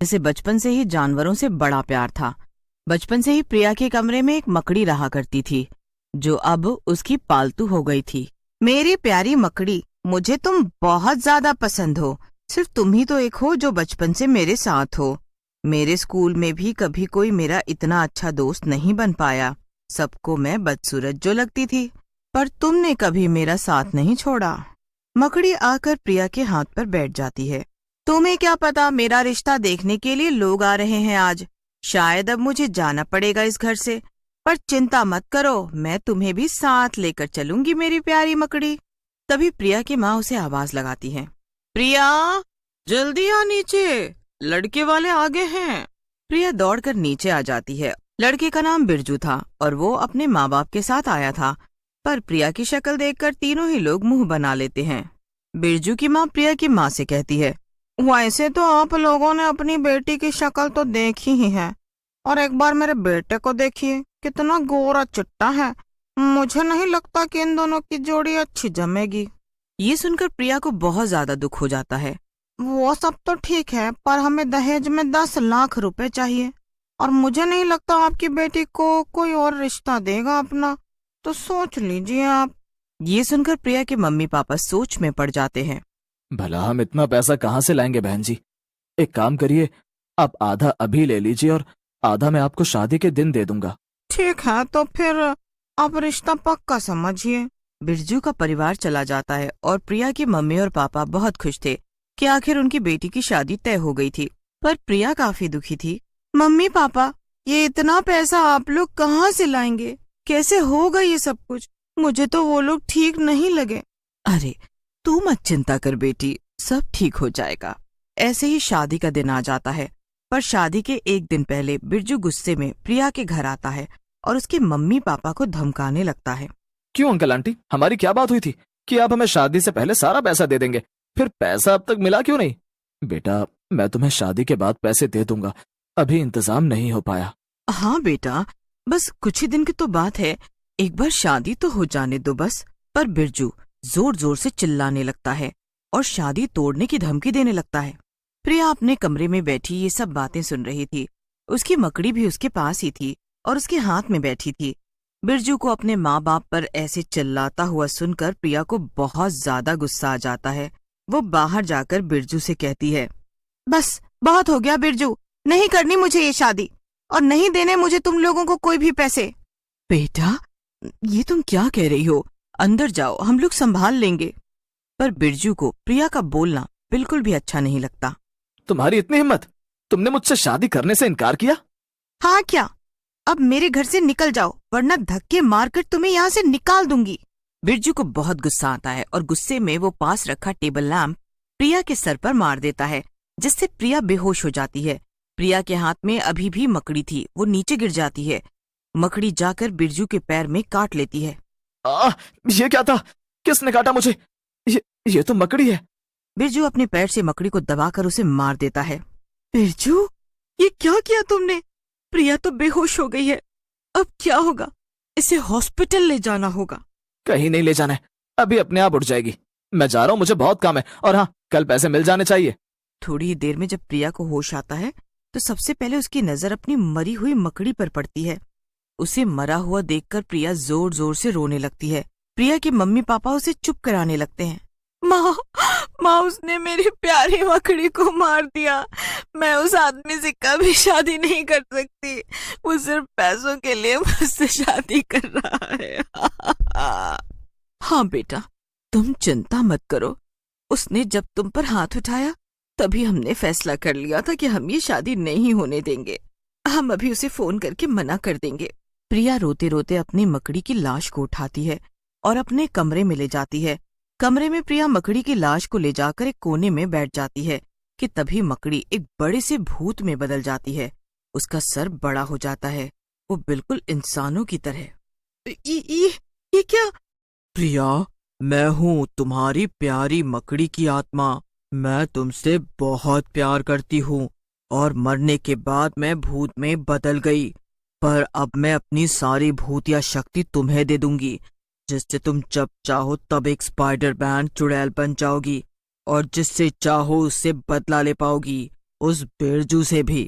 इसे बचपन से ही जानवरों से बड़ा प्यार था। बचपन से ही प्रिया के कमरे में एक मकड़ी रहा करती थी, जो अब उसकी पालतू हो गई थी। मेरी प्यारी मकड़ी, मुझे तुम बहुत ज्यादा पसंद हो। सिर्फ तुम ही तो एक हो जो बचपन से मेरे साथ हो। मेरे स्कूल में भी कभी कोई मेरा इतना अच्छा दोस्त नहीं बन पाया। सबको मैं बदसूरत जो लगती थी, पर तुमने कभी मेरा साथ नहीं छोड़ा। मकड़ी आकर प्रिया के हाथ पर बैठ जाती है। तुम्हें क्या पता, मेरा रिश्ता देखने के लिए लोग आ रहे हैं आज। शायद अब मुझे जाना पड़ेगा इस घर से, पर चिंता मत करो, मैं तुम्हें भी साथ लेकर चलूंगी मेरी प्यारी मकड़ी। तभी प्रिया की माँ उसे आवाज लगाती है, प्रिया जल्दी आ नीचे, लड़के वाले आगे हैं। प्रिया दौड़कर नीचे आ जाती है। लड़के का नाम बिरजू था और वो अपने माँ बाप के साथ आया था, पर प्रिया की शक्ल देखकर तीनों ही लोग मुंह बना लेते हैं। बिरजू की माँ प्रिया की माँ से कहती है, वैसे तो आप लोगों ने अपनी बेटी की शक्ल तो देखी ही है, और एक बार मेरे बेटे को देखिए, कितना गोरा चिट्टा है। मुझे नहीं लगता कि इन दोनों की जोड़ी अच्छी जमेगी। ये सुनकर प्रिया को बहुत ज्यादा दुख हो जाता है। वो सब तो ठीक है, पर हमें दहेज में 10 लाख रुपए चाहिए, और मुझे नहीं लगता आपकी बेटी को कोई और रिश्ता देगा अपना, तो सोच लीजिए आप। ये सुनकर प्रिया के मम्मी पापा सोच में पड़ जाते हैं। भला हम इतना पैसा कहाँ से लाएंगे बहन जी? एक काम करिए, आप आधा अभी ले लीजिए और आधा मैं आपको शादी के दिन दे दूंगा। ठीक है, तो फिर आप रिश्ता पक्का समझिए। बिरजू का परिवार चला जाता है और प्रिया की मम्मी और पापा बहुत खुश थे कि आखिर उनकी बेटी की शादी तय हो गई थी। पर प्रिया काफी दुखी थी। मम्मी पापा, ये इतना पैसा आप लोग कहाँ से लाएंगे? कैसे होगा ये सब कुछ? मुझे तो वो लोग ठीक नहीं लगे। अरे तू मत चिंता कर बेटी, सब ठीक हो जाएगा। ऐसे ही शादी का दिन आ जाता है, पर शादी के एक दिन पहले बिरजू गुस्से में प्रिया के घर आता है और उसके मम्मी पापा को धमकाने लगता है। क्यों अंकल आंटी, हमारी क्या बात हुई थी कि आप हमें शादी से पहले सारा पैसा दे देंगे? फिर पैसा अब तक मिला क्यों नहीं? बेटा, मैं तुम्हें शादी के बाद पैसे दे दूंगा, अभी इंतजाम नहीं हो पाया। हाँ बेटा, बस कुछ ही दिन की तो बात है, एक बार शादी तो हो जाने दो बस। पर बिरजू जोर जोर से चिल्लाने लगता है और शादी तोड़ने की धमकी देने लगता है। प्रिया अपने कमरे में बैठी ये सब बातें सुन रही थी। उसकी मकड़ी भी उसके पास ही थी और उसके हाथ में बैठी थी। बिरजू को अपने माँ बाप पर ऐसे चिल्लाता हुआ सुनकर प्रिया को बहुत ज्यादा गुस्सा आ जाता है। वो बाहर जाकर बिरजू से कहती है, बस बहुत हो गया बिरजू, नहीं करनी मुझे ये शादी, और नहीं देने मुझे तुम लोगों को कोई भी पैसे। बेटा, ये तुम क्या कह रही हो? अंदर जाओ, हम लोग संभाल लेंगे। पर बिरजू को प्रिया का बोलना बिल्कुल भी अच्छा नहीं लगता। तुम्हारी इतनी हिम्मत, तुमने मुझसे शादी करने से इनकार किया? हाँ क्या? अब मेरे घर से निकल जाओ, वरना धक्के मारकर तुम्हें यहाँ से निकाल दूंगी। बिरजू को बहुत गुस्सा आता है और गुस्से में वो पास रखा टेबल लैंप प्रिया के सर पर मार देता है, जिससे प्रिया बेहोश हो जाती है। प्रिया के हाथ में अभी भी मकड़ी थी, वो नीचे गिर जाती है। मकड़ी जाकर बिरजू के पैर में काट लेती है। ये क्या था? किसने काटा मुझे? ये तो मकड़ी है। बिरजू अपने पैर से मकड़ी को दबाकर उसे मार देता है। बिरजू, ये क्या किया तुमने? प्रिया तो बेहोश हो गई है, अब क्या होगा? इसे हॉस्पिटल ले जाना होगा। कहीं नहीं ले जाना है, अभी अपने आप उठ जाएगी। मैं जा रहा हूँ, मुझे बहुत काम है, और हाँ, कल पैसे मिल जाने चाहिए। थोड़ी ही देर में जब प्रिया को होश आता है तो सबसे पहले उसकी नजर अपनी मरी हुई मकड़ी पर पड़ती है। उसे मरा हुआ देखकर प्रिया जोर जोर से रोने लगती है। प्रिया के मम्मी पापा उसे चुप कराने लगते हैं। माँ, उसने मेरी प्यारी मकड़ी को मार दिया। मैं उस आदमी से कभी शादी नहीं कर सकती। वो सिर्फ पैसों के लिए मुझसे शादी कर रहा है। हाँ बेटा, तुम चिंता मत करो। उसने जब तुम पर हाथ उठाया तभी हमने फैसला कर लिया था कि हम ये शादी नहीं होने देंगे। हम अभी उसे फोन करके मना कर देंगे। प्रिया रोते रोते अपनी मकड़ी की लाश को उठाती है और अपने कमरे में ले जाती है। कमरे में प्रिया मकड़ी की लाश को ले जाकर एक कोने में बैठ जाती है कि तभी मकड़ी एक बड़े से भूत में बदल जाती है। उसका सर बड़ा हो जाता है, वो बिल्कुल इंसानों की तरह। ये क्या? प्रिया, मैं हूँ तुम्हारी प्यारी मकड़ी की आत्मा। मैं तुमसे बहुत प्यार करती हूँ और मरने के बाद मैं भूत में बदल गई, पर अब मैं अपनी सारी भूतिया शक्ति तुम्हें दे दूंगी, जिससे तुम जब चाहो तब एक स्पाइडर मैन चुड़ैल बन जाओगी और जिससे चाहो उससे बदला ले पाओगी। उस बिरजू से भी।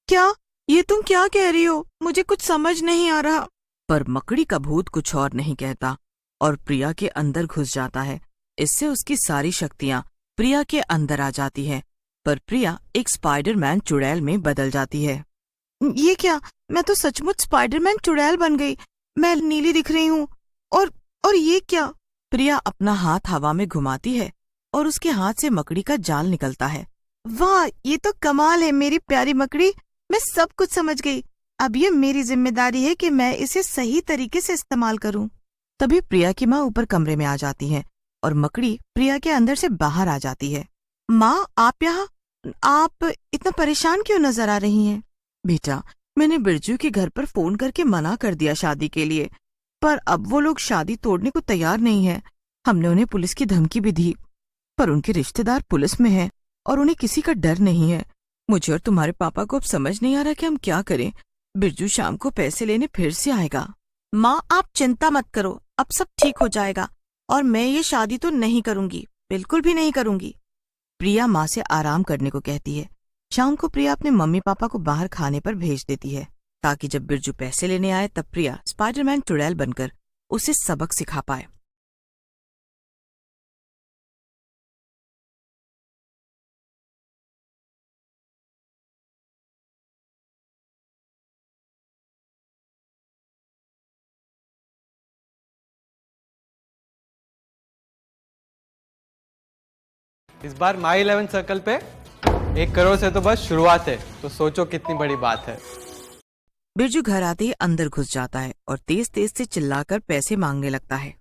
क्या? ये तुम क्या कह रही हो? मुझे कुछ समझ नहीं आ रहा। पर मकड़ी का भूत कुछ और नहीं कहता और प्रिया के अंदर घुस जाता है। इससे उसकी सारी शक्तियां प्रिया के अंदर आ जाती है, पर प्रिया एक स्पाइडरमैन चुड़ैल में बदल जाती है। ये क्या? मैं तो सचमुच स्पाइडरमैन चुड़ैल बन गई। मैं नीली दिख रही हूँ। और ये क्या? प्रिया अपना हाथ हवा में घुमाती है और उसके हाथ से मकड़ी का जाल निकलता है। वाह, ये तो कमाल है मेरी प्यारी मकड़ी। मैं सब कुछ समझ गई। अब ये मेरी जिम्मेदारी है कि मैं इसे सही तरीके से इस्तेमाल करूं। तभी प्रिया की माँ ऊपर कमरे में आ जाती है और मकड़ी प्रिया के अंदर से बाहर आ जाती है। माँ, आप यहाँ? आप इतना परेशान क्यों नजर आ रही हैं? बेटा, मैंने बिरजू के घर पर फोन करके मना कर दिया शादी के लिए, पर अब वो लोग शादी तोड़ने को तैयार नहीं है। हमने उन्हें पुलिस की धमकी भी दी, पर उनके रिश्तेदार पुलिस में हैं और उन्हें किसी का डर नहीं है। मुझे और तुम्हारे पापा को अब समझ नहीं आ रहा कि हम क्या करें। बिरजू शाम को पैसे लेने फिर से आएगा। माँ, आप चिंता मत करो, अब सब ठीक हो जाएगा और मैं ये शादी तो नहीं करूंगी, बिल्कुल भी नहीं करूंगी। प्रिया माँ से आराम करने को कहती है। शाम को प्रिया अपने मम्मी पापा को बाहर खाने पर भेज देती है ताकि जब बिरजू पैसे लेने आए तब प्रिया स्पाइडरमैन चुड़ैल बनकर उसे सबक सिखा पाए। इस बार माई 11 सर्कल पे 1 करोड़ से तो बस शुरुआत है, तो सोचो कितनी बड़ी बात है। बिरजू घर आते ही अंदर घुस जाता है और तेज तेज से चिल्लाकर पैसे मांगने लगता है।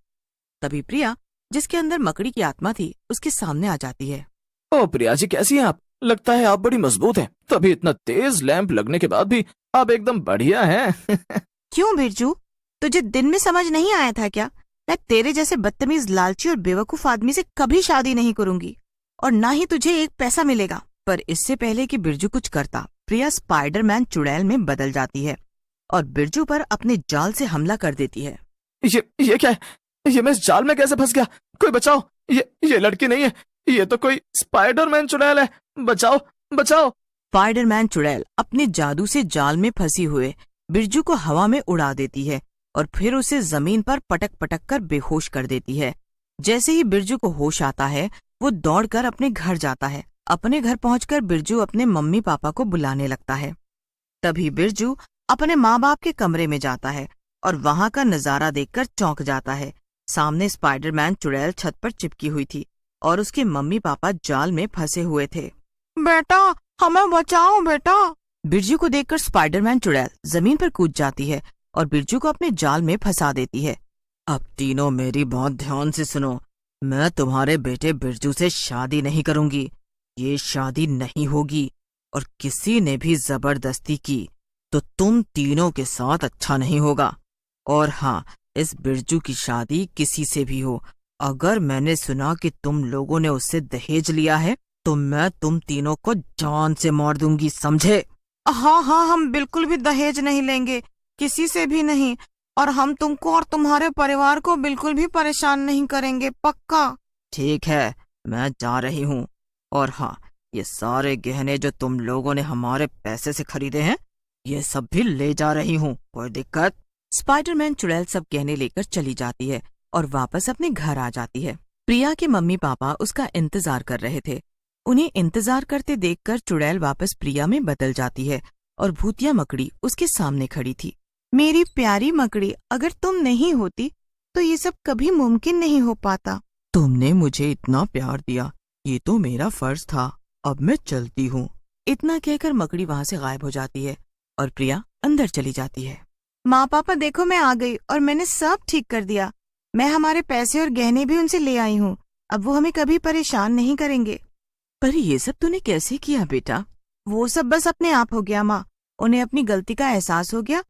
तभी प्रिया, जिसके अंदर मकड़ी की आत्मा थी, उसके सामने आ जाती है। ओ प्रिया जी, कैसी हैं आप? लगता है आप बड़ी मजबूत हैं। तभी इतना तेज लैंप लगने के बाद भी आप एकदम बढ़िया हैं। क्यों बिरजू, तुझे दिन में समझ नहीं आया था क्या? मैं तेरे जैसे बदतमीज, लालची और बेवकूफ आदमी से कभी शादी नहीं करूंगी और ना ही तुझे एक पैसा मिलेगा। पर इससे पहले कि बिरजू कुछ करता, प्रिया स्पाइडरमैन चुड़ैल में बदल जाती है और बिरजू पर अपने जाल से हमला कर देती है। ये क्या है? ये मैं इस जाल में कैसे फंस गया? कोई बचाओ! ये लड़की नहीं है, ये तो कोई स्पाइडरमैन चुड़ैल है। बचाओ, बचाओ! स्पाइडरमैन चुड़ैल अपने जादू से जाल में फंसी हुए बिरजू को हवा में उड़ा देती है और फिर उसे जमीन पर पटक पटक कर बेहोश कर देती है। जैसे ही बिरजू को होश आता है, वो दौड़कर अपने घर जाता है। अपने घर पहुंचकर बिरजू अपने मम्मी पापा को बुलाने लगता है। तभी बिरजू अपने माँ बाप के कमरे में जाता है और वहां का नजारा देखकर चौंक जाता है। सामने स्पाइडरमैन चुड़ैल छत पर चिपकी हुई थी और उसके मम्मी पापा जाल में फंसे हुए थे। बेटा, हमें बचाओ बेटा! बिरजू को देखकर स्पाइडरमैन चुड़ैल जमीन पर कूद जाती है और बिरजू को अपने जाल में फंसा देती है। अब तीनों मेरी बात ध्यान से सुनो। मैं तुम्हारे बेटे बिरजू से शादी नहीं करूंगी। ये शादी नहीं होगी और किसी ने भी जबरदस्ती की तो तुम तीनों के साथ अच्छा नहीं होगा। और हाँ, इस बिरजू की शादी किसी से भी हो, अगर मैंने सुना कि तुम लोगों ने उससे दहेज लिया है तो मैं तुम तीनों को जान से मार दूंगी, समझे? हाँ हाँ, हम बिल्कुल भी दहेज नहीं लेंगे, किसी से भी नहीं, और हम तुमको और तुम्हारे परिवार को बिल्कुल भी परेशान नहीं करेंगे, पक्का? ठीक है, मैं जा रही हूँ। और हाँ, ये सारे गहने जो तुम लोगों ने हमारे पैसे से खरीदे हैं, ये सब भी ले जा रही हूँ। कोई दिक्कत? स्पाइडरमैन चुड़ैल सब गहने लेकर चली जाती है और वापस अपने घर आ जाती है। प्रिया के मम्मी पापा उसका इंतजार कर रहे थे। उन्हें इंतजार करते देखकर चुड़ैल वापस प्रिया में बदल जाती है और भूतिया मकड़ी उसके सामने खड़ी थी। मेरी प्यारी मकड़ी, अगर तुम नहीं होती तो ये सब कभी मुमकिन नहीं हो पाता। तुमने मुझे इतना प्यार दिया, ये तो मेरा फर्ज था। अब मैं चलती हूँ। इतना कहकर मकड़ी वहाँ से गायब हो जाती है और प्रिया अंदर चली जाती है। माँ पापा देखो, मैं आ गई और मैंने सब ठीक कर दिया। मैं हमारे पैसे और गहने भी उनसे ले आई हूँ। अब वो हमें कभी परेशान नहीं करेंगे। पर ये सब तूने कैसे किया बेटा? वो सब बस अपने आप हो गया माँ। उन्हें अपनी गलती का एहसास हो गया